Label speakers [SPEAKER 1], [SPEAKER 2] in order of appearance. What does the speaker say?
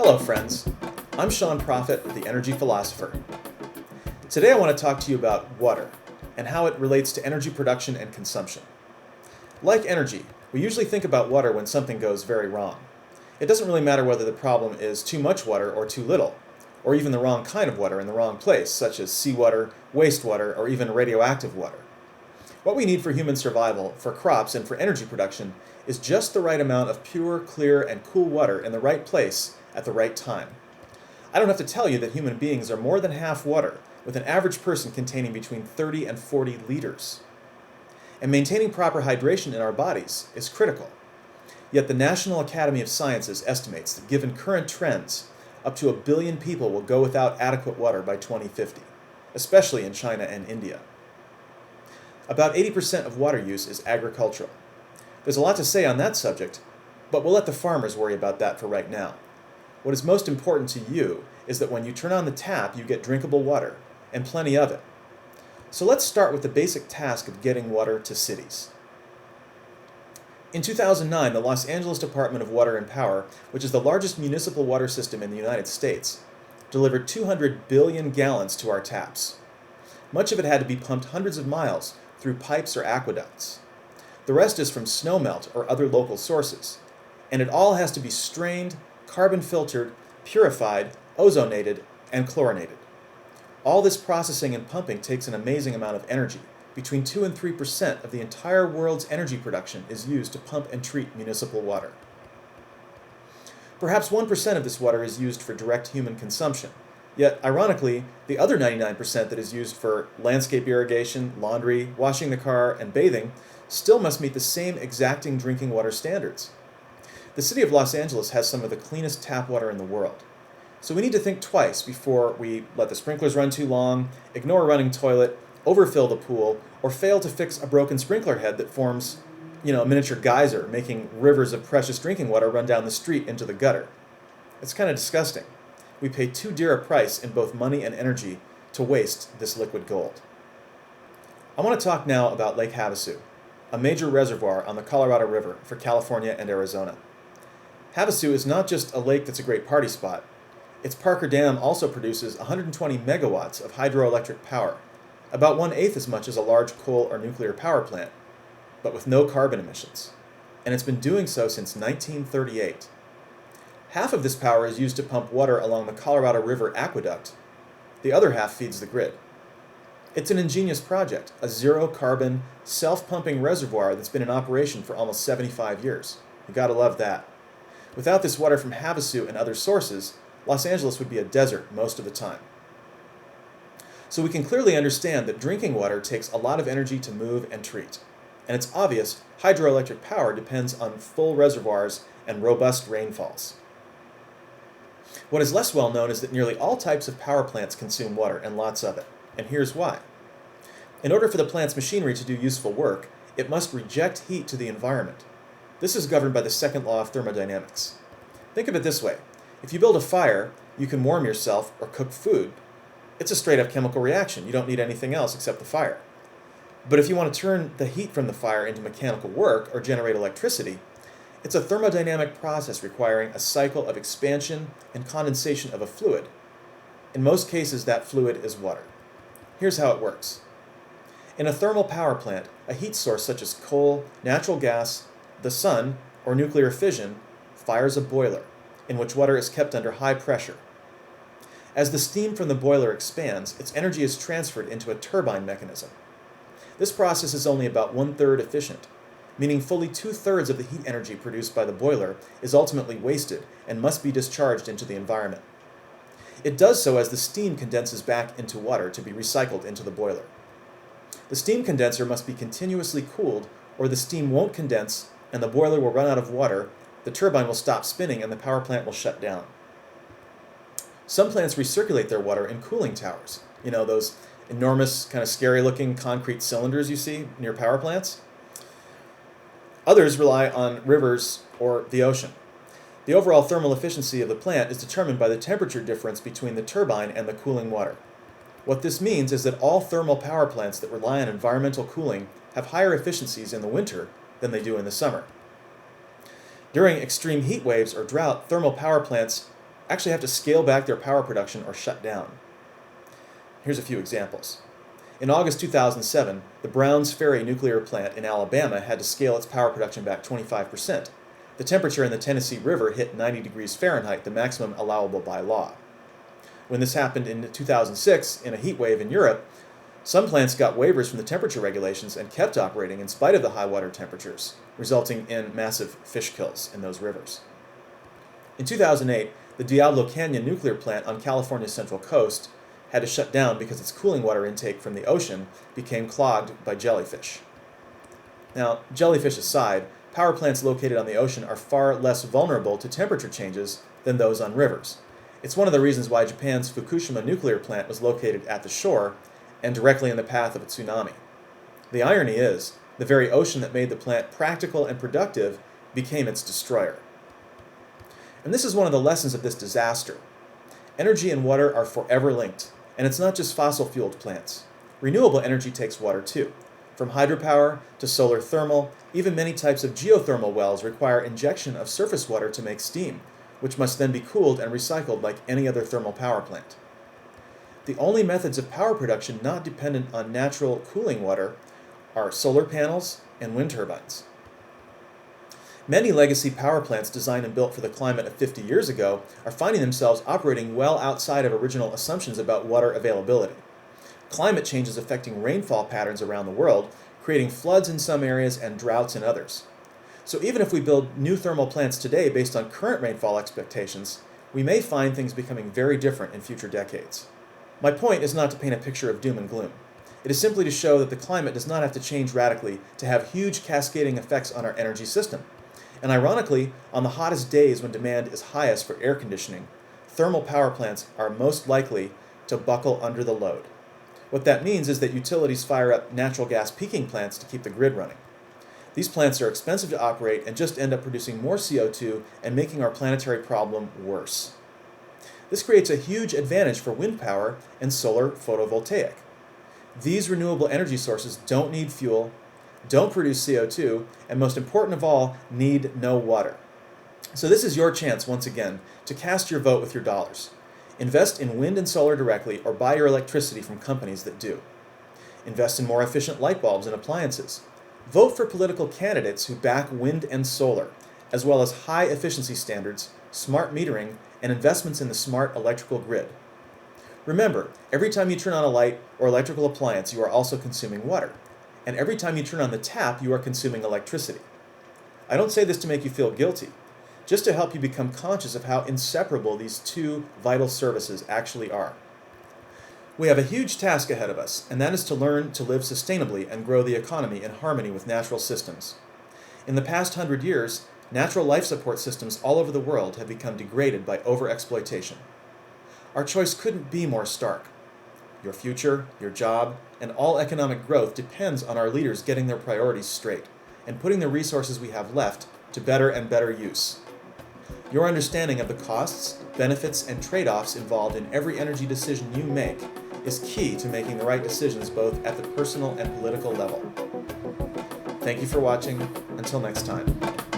[SPEAKER 1] Hello friends, I'm Sean Prophet, the Energy Philosopher. Today I want to talk to you about water and how it relates to energy production and consumption. Like energy, we usually think about water when something goes very wrong. It doesn't really matter whether the problem is too much water or too little, or even the wrong kind of water in the wrong place, such as seawater, wastewater, or even radioactive water. What we need for human survival, for crops, and for energy production is just the right amount of pure, clear, and cool water in the right place at the right time. I don't have to tell you that human beings are more than half water, with an average person containing between 30 and 40 liters. And maintaining proper hydration in our bodies is critical. Yet the National Academy of Sciences estimates that given current trends, up to 1 billion people will go without adequate water by 2050, especially in China and India. About 80% of water use is agricultural. There's a lot to say on that subject, but we'll let the farmers worry about that for right now. What is most important to you is that when you turn on the tap, you get drinkable water, and plenty of it. So let's start with the basic task of getting water to cities. In 2009, the Los Angeles Department of Water and Power, which is the largest municipal water system in the United States, delivered 200 billion gallons to our taps. Much of it had to be pumped hundreds of miles through pipes or aqueducts. The rest is from snowmelt or other local sources, and it all has to be strained, carbon filtered, purified, ozonated, and chlorinated. All this processing and pumping takes an amazing amount of energy. Between 2 and 3% of the entire world's energy production is used to pump and treat municipal water. Perhaps 1% of this water is used for direct human consumption. Yet, ironically, the other 99% that is used for landscape irrigation, laundry, washing the car, and bathing still must meet the same exacting drinking water standards. The city of Los Angeles has some of the cleanest tap water in the world. So we need to think twice before we let the sprinklers run too long, ignore a running toilet, overfill the pool, or fail to fix a broken sprinkler head that forms, a miniature geyser, making rivers of precious drinking water run down the street into the gutter. It's kind of disgusting. We pay too dear a price in both money and energy to waste this liquid gold. I want to talk now about Lake Havasu, a major reservoir on the Colorado River for California and Arizona. Havasu is not just a lake that's a great party spot. Its Parker Dam also produces 120 megawatts of hydroelectric power, about 1/8 as much as a large coal or nuclear power plant, but with no carbon emissions. And it's been doing so since 1938. Half of this power is used to pump water along the Colorado River aqueduct. The other half feeds the grid. It's an ingenious project, a zero-carbon, self-pumping reservoir that's been in operation for almost 75 years. You gotta love that. Without this water from Havasu and other sources, Los Angeles would be a desert most of the time. So we can clearly understand that drinking water takes a lot of energy to move and treat. And it's obvious hydroelectric power depends on full reservoirs and robust rainfalls. What is less well known is that nearly all types of power plants consume water, and lots of it. And here's why. In order for the plant's machinery to do useful work, it must reject heat to the environment. This is governed by the second law of thermodynamics. Think of it this way. If you build a fire, you can warm yourself or cook food. It's a straight-up chemical reaction. You don't need anything else except the fire. But if you want to turn the heat from the fire into mechanical work or generate electricity, it's a thermodynamic process requiring a cycle of expansion and condensation of a fluid. In most cases, that fluid is water. Here's how it works. In a thermal power plant, a heat source such as coal, natural gas, the sun, or nuclear fission fires a boiler, in which water is kept under high pressure. As the steam from the boiler expands, its energy is transferred into a turbine mechanism. This process is only about 1/3 efficient, meaning fully 2/3 of the heat energy produced by the boiler is ultimately wasted and must be discharged into the environment. It does so as the steam condenses back into water to be recycled into the boiler. The steam condenser must be continuously cooled, or the steam won't condense and the boiler will run out of water, the turbine will stop spinning, and the power plant will shut down. Some plants recirculate their water in cooling towers. Those enormous, kind of scary-looking concrete cylinders you see near power plants. Others rely on rivers or the ocean. The overall thermal efficiency of the plant is determined by the temperature difference between the turbine and the cooling water. What this means is that all thermal power plants that rely on environmental cooling have higher efficiencies in the winter than they do in the summer. During extreme heat waves or drought, thermal power plants actually have to scale back their power production or shut down. Here's a few examples. In August 2007, the Browns Ferry nuclear plant in Alabama had to scale its power production back 25%. The temperature in the Tennessee River hit 90 degrees Fahrenheit, the maximum allowable by law. When this happened in 2006, in a heat wave in Europe, some plants got waivers from the temperature regulations and kept operating in spite of the high water temperatures, resulting in massive fish kills in those rivers. In 2008, the Diablo Canyon nuclear plant on California's central coast had to shut down because its cooling water intake from the ocean became clogged by jellyfish. Now, jellyfish aside, power plants located on the ocean are far less vulnerable to temperature changes than those on rivers. It's one of the reasons why Japan's Fukushima nuclear plant was located at the shore and directly in the path of a tsunami. The irony is, the very ocean that made the plant practical and productive became its destroyer. And this is one of the lessons of this disaster. Energy and water are forever linked, and it's not just fossil-fueled plants. Renewable energy takes water too. From hydropower to solar thermal, even many types of geothermal wells require injection of surface water to make steam, which must then be cooled and recycled like any other thermal power plant. The only methods of power production not dependent on natural cooling water are solar panels and wind turbines. Many legacy power plants designed and built for the climate of 50 years ago are finding themselves operating well outside of original assumptions about water availability. Climate change is affecting rainfall patterns around the world, creating floods in some areas and droughts in others. So even if we build new thermal plants today based on current rainfall expectations, we may find things becoming very different in future decades. My point is not to paint a picture of doom and gloom. It is simply to show that the climate does not have to change radically to have huge cascading effects on our energy system. And ironically, on the hottest days when demand is highest for air conditioning, thermal power plants are most likely to buckle under the load. What that means is that utilities fire up natural gas peaking plants to keep the grid running. These plants are expensive to operate and just end up producing more CO2 and making our planetary problem worse. This creates a huge advantage for wind power and solar photovoltaic. These renewable energy sources don't need fuel, don't produce CO2, and most important of all, need no water. So this is your chance, once again, to cast your vote with your dollars. Invest in wind and solar directly or buy your electricity from companies that do. Invest in more efficient light bulbs and appliances. Vote for political candidates who back wind and solar, as well as high efficiency standards, smart metering, and investments in the smart electrical grid. Remember, every time you turn on a light or electrical appliance, you are also consuming water. And every time you turn on the tap, you are consuming electricity. I don't say this to make you feel guilty, just to help you become conscious of how inseparable these two vital services actually are. We have a huge task ahead of us, and that is to learn to live sustainably and grow the economy in harmony with natural systems. In the past 100 years, natural life support systems all over the world have become degraded by overexploitation. Our choice couldn't be more stark. Your future, your job, and all economic growth depends on our leaders getting their priorities straight and putting the resources we have left to better and better use. Your understanding of the costs, benefits, and trade-offs involved in every energy decision you make is key to making the right decisions both at the personal and political level. Thank you for watching. Until next time.